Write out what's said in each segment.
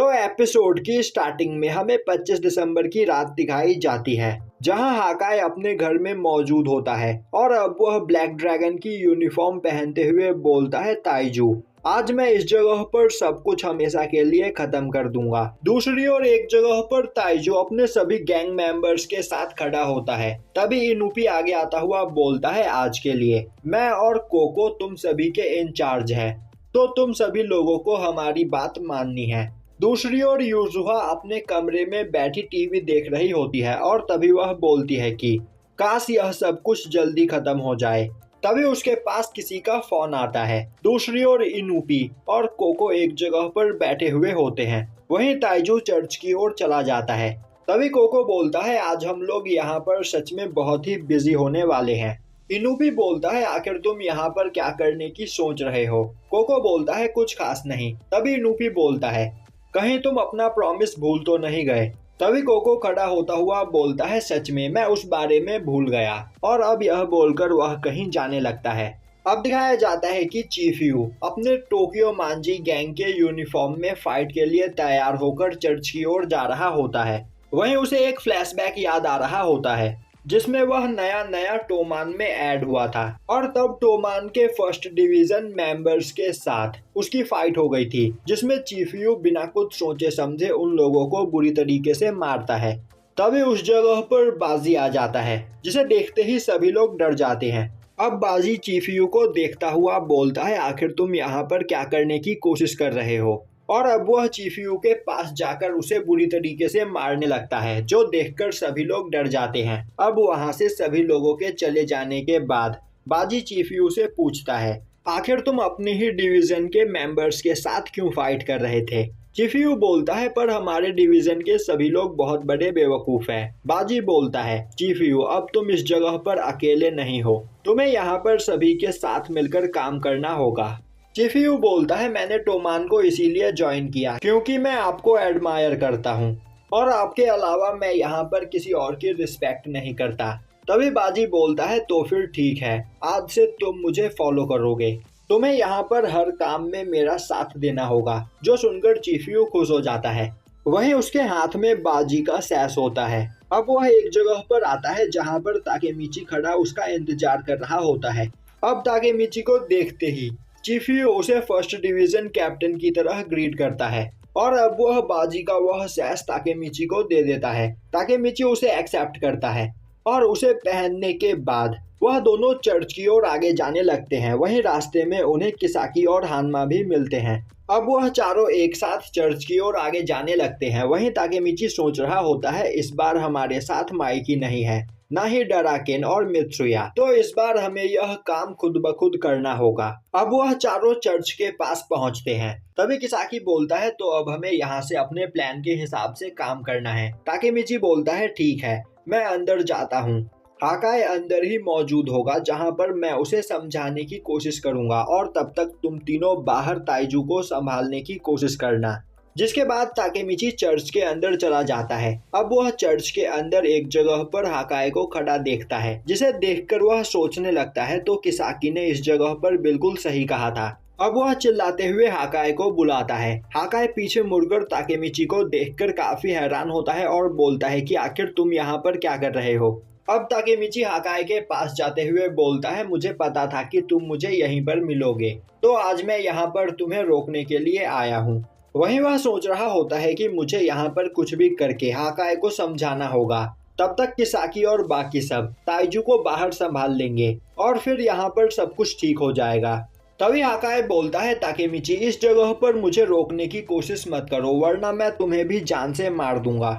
तो एपिसोड की स्टार्टिंग में हमें 25 दिसंबर की रात दिखाई जाती है, जहां हाकाई अपने घर में मौजूद होता है और अब वह ब्लैक ड्रैगन की यूनिफॉर्म पहनते हुए बोलता है, ताइजू, आज मैं इस जगह पर सब कुछ हमेशा के लिए खत्म कर दूंगा। दूसरी ओर एक जगह पर ताइजू अपने सभी गैंग मेंबर्स के साथ खड़ा होता है। तभी इनुपी आगे आता हुआ बोलता है, आज के लिए मैं और कोको तुम सभी के इंचार्ज है, तो तुम सभी लोगों को हमारी बात माननी है। दूसरी ओर यूजुहा अपने कमरे में बैठी टीवी देख रही होती है और तभी वह बोलती है कि काश यह सब कुछ जल्दी खत्म हो जाए। तभी उसके पास किसी का फोन आता है। दूसरी ओर इनुपी और कोको एक जगह पर बैठे हुए होते हैं। वहीं ताइजू चर्च की ओर चला जाता है। तभी कोको बोलता है, आज हम लोग यहाँ पर सच में बहुत ही बिजी होने वाले हैं। इनुपी बोलता है, आखिर तुम यहाँ पर क्या करने की सोच रहे हो? कोको बोलता है, कुछ खास नहीं। तभी इनुपी बोलता है, कहीं तुम अपना प्रॉमिस भूल तो नहीं गए? तभी कोको खड़ा होता हुआ बोलता है, सच में मैं उस बारे में भूल गया। और अब यह बोलकर वह कहीं जाने लगता है। अब दिखाया जाता है कि चीफ यू अपने टोक्यो मांजी गैंग के यूनिफॉर्म में फाइट के लिए तैयार होकर चर्च की ओर जा रहा होता है। वहीं उसे एक फ्लैशबैक याद आ रहा होता है, जिसमें वह नया टोमान में ऐड हुआ था और तब टोमान के फर्स्ट डिवीजन मेंबर्स के साथ उसकी फाइट हो गई थी, जिसमें चीफ यू बिना कुछ सोचे समझे उन लोगों को बुरी तरीके से मारता है। तभी उस जगह पर बाजी आ जाता है, जिसे देखते ही सभी लोग डर जाते हैं। अब बाजी चीफ यू को देखता हुआ बोलता है, आखिर तुम यहाँ पर क्या करने की कोशिश कर रहे हो? और अब वह चीफ यू के पास जाकर उसे बुरी तरीके से मारने लगता है, जो देखकर सभी लोग डर जाते हैं। अब वहां से सभी लोगों के चले जाने के बाद बाजी चीफ यू से पूछता है, आखिर तुम अपने ही डिवीजन के मेंबर्स के साथ क्यों फाइट कर रहे थे? चीफ यू बोलता है, पर हमारे डिवीजन के सभी लोग बहुत बड़े बेवकूफ हैं। बाजी बोलता है, चीफ यू अब तुम इस जगह पर अकेले नहीं हो, तुम्हें यहाँ पर सभी के साथ मिलकर काम करना होगा। चीफ यू बोलता है, मैंने टोमान को इसीलिए ज्वाइन किया क्योंकि मैं आपको एडमायर करता हूँ और आपके अलावा मैं यहाँ पर किसी और की रिस्पेक्ट नहीं करता। तभी बाजी बोलता है, तो फिर ठीक है, आज से तुम मुझे फॉलो करोगे, तुम्हें यहाँ पर हर काम में मेरा साथ देना होगा। जो सुनकर चीफ यू खुश हो जाता है। वहीं उसके हाथ में बाजी का सैस होता है। अब वह एक जगह पर आता है जहाँ पर ताकेमिची खड़ा उसका इंतजार कर रहा होता है। अब ताकेमिची को देखते ही चीफ यू उसे फर्स्ट डिवीजन कैप्टन की तरह ग्रीट करता है और अब वह बाजी का वह सैस ताकेमिची को दे देता है। ताकेमिची उसे एक्सेप्ट करता है और उसे पहनने के बाद वह दोनों चर्च की ओर आगे जाने लगते हैं। वहीं रास्ते में उन्हें किसाकी और हानमा भी मिलते हैं। अब वह चारों एक साथ चर्च की ओर आगे जाने लगते हैं। वहीं ताकेमिची सोच रहा होता है, इस बार हमारे साथ माइकी नहीं है, ना ही डराकेन और मित्सुया, तो इस बार हमें यह काम खुद ब खुद करना होगा। अब वह चारों चर्च के पास पहुंचते हैं। तभी किसाकी बोलता है, तो अब हमें यहाँ से अपने प्लान के हिसाब से काम करना है। ताकेमिची बोलता है, ठीक है, मैं अंदर जाता हूँ। हाकाई अंदर ही मौजूद होगा, जहाँ पर मैं उसे समझाने की कोशिश करूंगा और तब तक तुम तीनों बाहर ताइजू को संभालने की कोशिश करना। जिसके बाद ताकेमिची चर्च के अंदर चला जाता है। अब वह चर्च के अंदर एक जगह पर हाकाई को खड़ा देखता है, जिसे देखकर वह सोचने लगता है, तो किसाकी ने इस जगह पर बिल्कुल सही कहा था। अब वह चिल्लाते हुए हाकाई को बुलाता है। हाकाई पीछे मुड़कर ताकेमिची को देखकर काफी हैरान होता है और बोलता है कि आखिर तुम यहाँ पर क्या कर रहे हो? अब ताकेमिची हाकाई के पास जाते हुए बोलता है, मुझे पता था कि तुम मुझे यहीं पर मिलोगे, तो आज मैं यहाँ पर तुम्हें रोकने के लिए आया हूँ। वहीं वह सोच रहा होता है कि मुझे यहाँ पर कुछ भी करके हाकाई को समझाना होगा। तब तक किसाकी और बाकी सब ताइजू को बाहर संभाल लेंगे और फिर यहाँ पर सब कुछ ठीक हो जाएगा। तभी हाकाई बोलता है, ताकेमिची इस जगह पर मुझे रोकने की कोशिश मत करो, वरना मैं तुम्हें भी जान से मार दूंगा।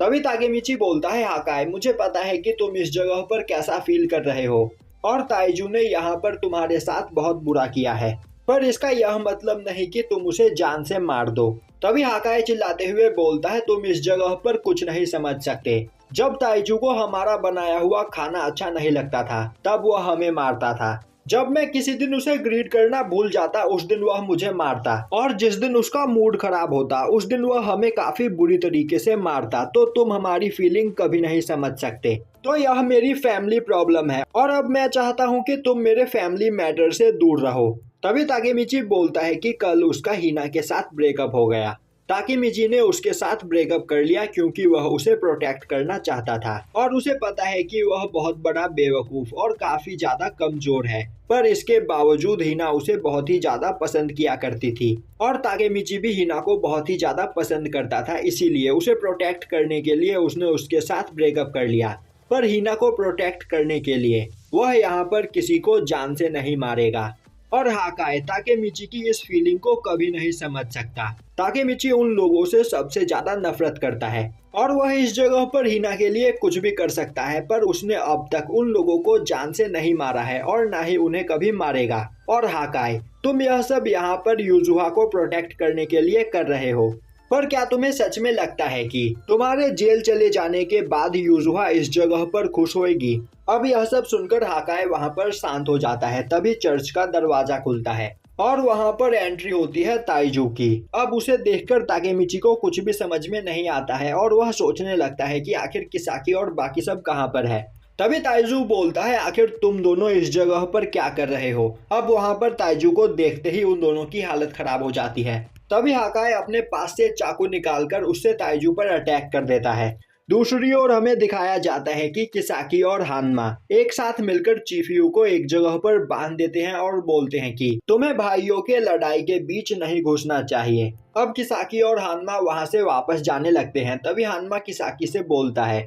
तभी ताकेमिची बोलता है, हाकाई मुझे पता है कि तुम इस जगह पर कैसा फील कर रहे हो और ताइजू ने यहाँ पर तुम्हारे साथ बहुत बुरा किया है, पर इसका यह मतलब नहीं कि तुम उसे जान से मार दो। तभी हाकाई चिल्लाते हुए बोलता है, तुम इस जगह पर कुछ नहीं समझ सकते। जब ताइजू को हमारा बनाया हुआ खाना अच्छा नहीं लगता था, तब वह हमें मारता था। जब मैं किसी दिन उसे ग्रीट करना भूल जाता, उस दिन वह मुझे मारता, और जिस दिन उसका मूड खराब होता, उस दिन वह हमें काफी बुरी तरीके से मारता। तो तुम हमारी फीलिंग कभी नहीं समझ सकते। तो यह मेरी फैमिली प्रॉब्लम है और अब मैं चाहता हूँ कि तुम मेरे फैमिली मैटर से दूर रहो। तभी ताकेमिची बोलता है कि कल उसका हिना के साथ ब्रेकअप हो गया। ताकेमिची ने उसके साथ ब्रेकअप कर लिया क्योंकि वह उसे प्रोटेक्ट करना चाहता था और उसे पता है कि वह बहुत बड़ा बेवकूफ और काफी ज्यादा कमजोर है, पर इसके बावजूद हिना उसे बहुत ही ज्यादा पसंद किया करती थी और ताकेमिची भी हिना को बहुत ही ज्यादा पसंद करता था। इसीलिए उसे प्रोटेक्ट करने के लिए उसने उसके साथ ब्रेकअप कर लिया। पर हिना को प्रोटेक्ट करने के लिए वह यहाँ पर किसी को जान से नहीं मारेगा और हाकाए ताकेमिची की इस फीलिंग को कभी नहीं समझ सकता। ताकेमिची उन लोगों से सबसे ज्यादा नफरत करता है और वह इस जगह पर हिना के लिए कुछ भी कर सकता है, पर उसने अब तक उन लोगों को जान से नहीं मारा है और ना ही उन्हें कभी मारेगा। और हाकाए, तुम यह सब यहाँ पर यूजुहा को प्रोटेक्ट करने के लिए कर रहे हो, पर क्या तुम्हें सच में लगता है कि तुम्हारे जेल चले जाने के बाद यूजुहा इस जगह पर खुश होएगी? अब यह सब सुनकर हाकाए वहाँ पर शांत हो जाता है। तभी चर्च का दरवाजा खुलता है और वहाँ पर एंट्री होती है ताइजू की। अब उसे देखकर ताकेमिची को कुछ भी समझ में नहीं आता है और वह सोचने लगता है कि आखिर किसाकी और बाकी सब कहाँ पर है। तभी ताइजू बोलता है, आखिर तुम दोनों इस जगह पर क्या कर रहे हो? अब वहाँ पर ताइजू को देखते ही उन दोनों की हालत खराब हो जाती है। तभी हाकाए अपने पास से चाकू निकालकर उससे ताइजू पर अटैक कर देता है। दूसरी ओर हमें दिखाया जाता है कि किसाकी और हानमा एक साथ मिलकर चीफियू को एक जगह पर बांध देते हैं और बोलते हैं कि तुम्हें भाइयों के लड़ाई के बीच नहीं घुसना चाहिए। अब किसाकी और हानमा वहां से वापस जाने लगते हैं। तभी हानमा किसाकी से बोलता है,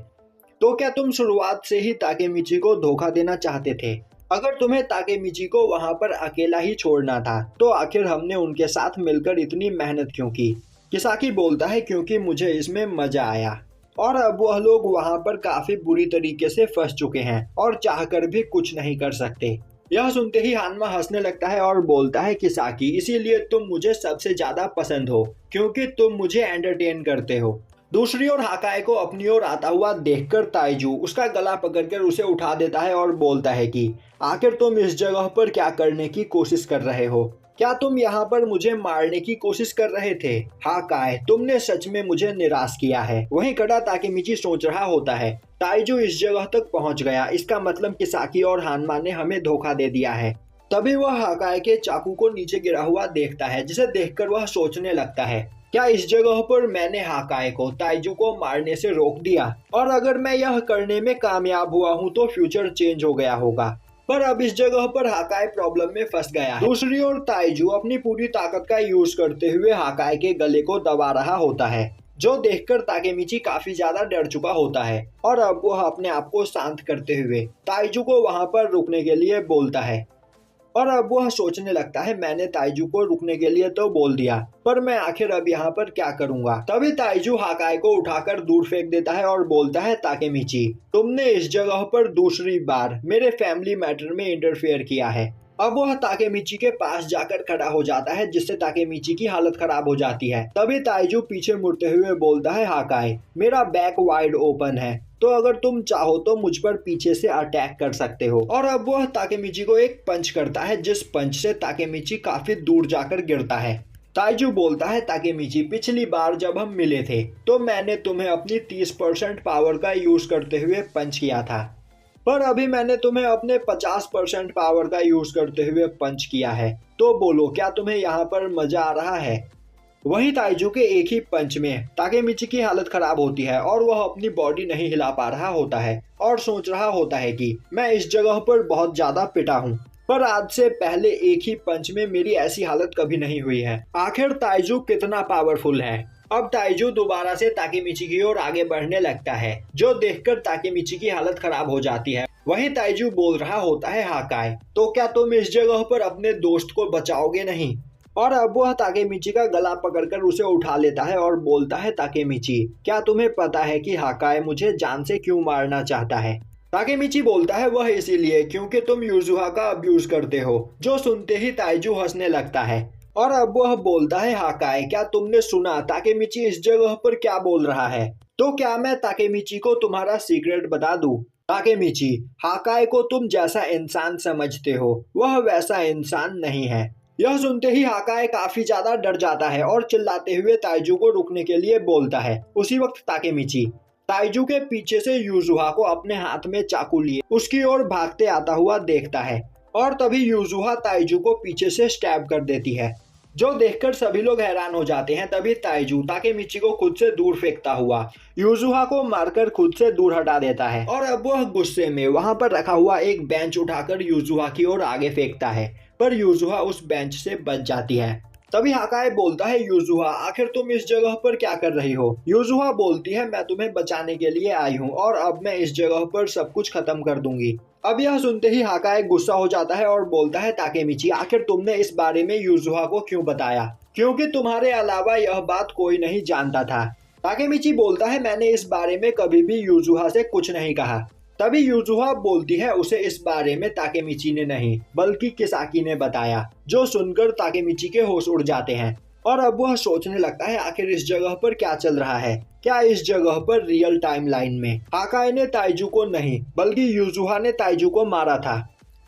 तो क्या तुम शुरुआत से ही ताकेमिची को धोखा देना चाहते थे? अगर तुम्हें ताकेमिची को वहां पर अकेला ही छोड़ना था तो आखिर हमने उनके साथ मिलकर इतनी मेहनत क्यों की? किसाकी बोलता है, क्योंकि मुझे इसमें मजा आया और अब वह लोग वहां पर काफी बुरी तरीके से फंस चुके हैं और चाहकर भी कुछ नहीं कर सकते। यह सुनते ही हानमा हंसने लगता है और बोलता है, किसाकी, इसीलिए तुम मुझे सबसे ज्यादा पसंद हो क्योंकि तुम मुझे एंटरटेन करते हो। दूसरी ओर हाकाए को अपनी ओर आता हुआ देखकर ताइजू उसका गला पकड़कर उसे उठा देता है और बोलता है कि आखिर तुम इस जगह पर क्या करने की कोशिश कर रहे हो? क्या तुम यहाँ पर मुझे मारने की कोशिश कर रहे थे? हाकाए, तुमने सच में मुझे निराश किया है। वहीं खड़ा ताकेमिची सोच रहा होता है, ताइजू इस जगह तक पहुँच गया, इसका मतलब किसाकी और हानमा ने हमें धोखा दे दिया है। तभी वह हाकाए के चाकू को नीचे गिरा हुआ देखता है, जिसे देखकर वह सोचने लगता है, क्या इस जगह पर मैंने हाकाए को ताइजू को मारने से रोक दिया? और अगर मैं यह करने में कामयाब हुआ हूँ तो फ्यूचर चेंज हो गया होगा। पर अब इस जगह पर हाकाए प्रॉब्लम में फंस गया है। दूसरी ओर ताइजू अपनी पूरी ताकत का यूज करते हुए हाकाए के गले को दबा रहा होता है, जो देखकर ताकेमिची काफी ज्यादा डर चुका होता है और अब वह अपने आप को शांत करते हुए ताइजू को वहां पर रुकने के लिए बोलता है। और अब वह सोचने लगता है, मैंने ताइजू को रुकने के लिए तो बोल दिया, पर मैं आखिर अब यहाँ पर क्या करूँगा? तभी ताइजू हाकाए को उठाकर दूर फेंक देता है और बोलता है, ताकेमिची, तुमने इस जगह पर दूसरी बार मेरे फैमिली मैटर में इंटरफेयर किया है। अब वह ताकेमिची के पास जाकर खड़ा हो जाता है, जिससे ताकेमिची की हालत खराब हो जाती है। तभी ताइजू पीछे मुड़ते हुए बोलता है, हाकाए, मेरा बैक वाइड ओपन है, तो अगर तुम चाहो तो मुझ पर पीछे से अटैक कर सकते हो। और अब वह ताकेमिची को एक पंच करता है, जिस पंच से ताकेमिची काफी दूर जाकर गिरता है। ताइजू बोलता है, ताकेमिची, पिछली बार जब हम मिले थे तो मैंने तुम्हें अपनी 30% पावर का यूज करते हुए पंच किया था, पर अभी मैंने तुम्हें अपने 50% पावर का यूज करते हुए पंच किया है, तो बोलो क्या तुम्हें यहाँ पर मजा आ रहा है? वहीं ताइजू के एक ही पंच में ताकेमिची की हालत खराब होती है और वह अपनी बॉडी नहीं हिला पा रहा होता है और सोच रहा होता है कि मैं इस जगह पर बहुत ज्यादा पिटा हूँ, पर आज से पहले एक ही पंच में मेरी ऐसी हालत कभी नहीं हुई है। आखिर ताइजू कितना पावरफुल है। अब ताइजू दोबारा से ताकेमिची की ओर आगे बढ़ने लगता है, जो देखकर ताकेमिची की हालत खराब हो जाती है। वहीं ताइजू बोल रहा होता है, हाकाए, तो क्या तुम इस जगह पर अपने दोस्त को बचाओगे नहीं? और अब वह ताकेमिची का गला पकड़कर उसे उठा लेता है और बोलता है, ताकेमिची, क्या तुम्हें पता है कि हाकाए मुझे जान से क्यों मारना चाहता है? ताकेमिची बोलता है, वह इसीलिए क्योंकि तुम यूजुहा का अब्यूज करते हो। जो सुनते ही ताइजू हंसने लगता है और अब वह बोलता है, हाकाए, क्या तुमने सुना ताकेमिची इस जगह पर क्या बोल रहा है? तो क्या मैं ताकेमिची को तुम्हारा सीक्रेट बता दूं? ताकेमिची, हाकाए को तुम जैसा इंसान समझते हो वह वैसा इंसान नहीं है। यह सुनते ही हाकाए काफी ज्यादा डर जाता है और चिल्लाते हुए ताइजू को रुकने के लिए बोलता है। उसी वक्त ताकेमिची ताइजू के पीछे से यूजुहा को अपने हाथ में चाकू लिए उसकी ओर भागते आता हुआ देखता है और तभी यूजुहा ताइजू को पीछे से स्टैब कर देती है। जो देखकर सभी लोग हैरान हो जाते हैं। तभी ताइजू ताकेमिची को खुद से दूर फेंकता हुआ यूजुहा को मारकर खुद से दूर हटा देता है और अब वह गुस्से में वहां पर रखा हुआ एक बेंच उठाकर यूजुहा की ओर आगे फेंकता है, पर यूजुहा उस बेंच से बच जाती है। तभी हाकाए बोलता है, यूजुहा आखिर तुम इस जगह पर क्या कर रही हो? यूजुहा बोलती है, मैं तुम्हें बचाने के लिए आई हूँ और अब मैं इस जगह पर सब कुछ खत्म कर दूंगी। अब यह सुनते ही हाकाए गुस्सा हो जाता है और बोलता है, ताकेमिची आखिर तुमने इस बारे में यूजुहा को क्यों बताया? क्योंकि तुम्हारे अलावा यह बात कोई नहीं जानता था। ताकेमिची बोलता है, मैंने इस बारे में कभी भी यूजुहा से कुछ नहीं कहा। तभी यूजुहा बोलती है, उसे इस बारे में ताकेमिची ने नहीं बल्कि किसाकी ने बताया। जो सुनकर ताकेमिची के होश उड़ जाते हैं और अब वह सोचने लगता है, आखिर इस जगह पर क्या चल रहा है? क्या इस जगह पर रियल टाइमलाइन में हाकाए ने ताइजू को नहीं बल्कि यूजुहा ने ताइजू को मारा था?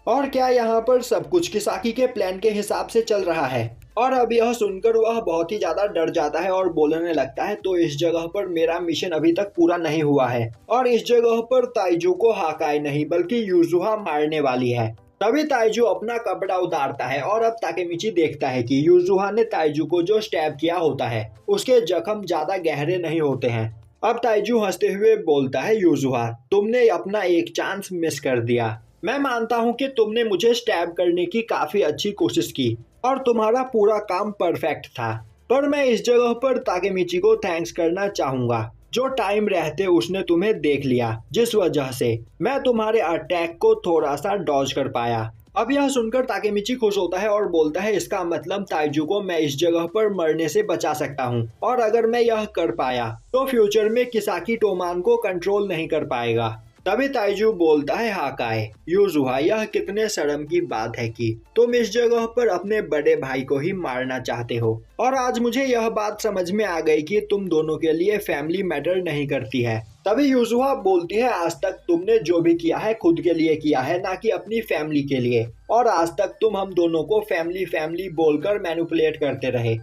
और क्या यहाँ पर सब कुछ किसाकी के प्लान के हिसाब से चल रहा है? और अब यह सुनकर वह बहुत ही ज्यादा डर जाता है और बोलने लगता है, तो इस जगह पर मेरा मिशन अभी तक पूरा नहीं हुआ है और इस जगह पर ताइजू को हाकाए नहीं बल्कि यूजुहा मारने वाली है। तभी ताइजू अपना कपड़ा उतारता है और अब ताकेमिची देखता है कि यूजुहा ने ताइजू को जो स्टैब किया होता है उसके जख्म ज्यादा गहरे नहीं होते हैं। अब ताइजू हंसते हुए बोलता है, यूजुहा तुमने अपना एक चांस मिस कर दिया। मैं मानता हूँ कि तुमने मुझे स्टैब करने की काफी अच्छी कोशिश की और तुम्हारा पूरा काम परफेक्ट था, पर मैं इस जगह पर ताकेमिची को थैंक्स करना चाहूंगा जो टाइम रहते उसने तुम्हें देख लिया, जिस वजह से मैं तुम्हारे अटैक को थोड़ा सा डॉज कर पाया। अब यह सुनकर ताकेमिची खुश होता है और बोलता है, इसका मतलब ताइजू को मैं इस जगह पर मरने से बचा सकता हूँ और अगर मैं यह कर पाया तो फ्यूचर में किसाकी टोमान को कंट्रोल नहीं कर पाएगा। तभी ताइजू बोलता है, हाकाए यूजुहा यह कितने शर्म की बात है कि तुम इस जगह पर अपने बड़े भाई को ही मारना चाहते हो और आज मुझे यह बात समझ में आ गई कि तुम दोनों के लिए फैमिली मैटर नहीं करती है। तभी यूजुहा बोलती है, आज तक तुमने जो भी किया है खुद के लिए किया है, ना कि अपनी फैमिली के लिए, और आज तक तुम हम दोनों को फैमिली फैमिली बोलकर मैनिपुलेट करते रहे।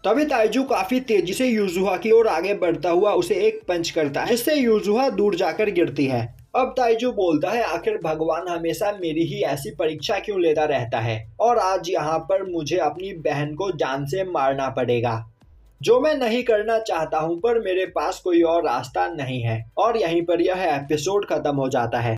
तभी ताइजू काफी तेजी से यूजुहा की ओर आगे बढ़ता हुआ उसे एक पंच करता है जिससे यूजुहा दूर जाकर गिरती है। अब ताइजू बोलता है, आखिर भगवान हमेशा मेरी ही ऐसी परीक्षा क्यों लेता रहता है और आज यहाँ पर मुझे अपनी बहन को जान से मारना पड़ेगा, जो मैं नहीं करना चाहता हूँ, पर मेरे पास कोई और रास्ता नहीं है। और यहीं पर यह एपिसोड खत्म हो जाता है।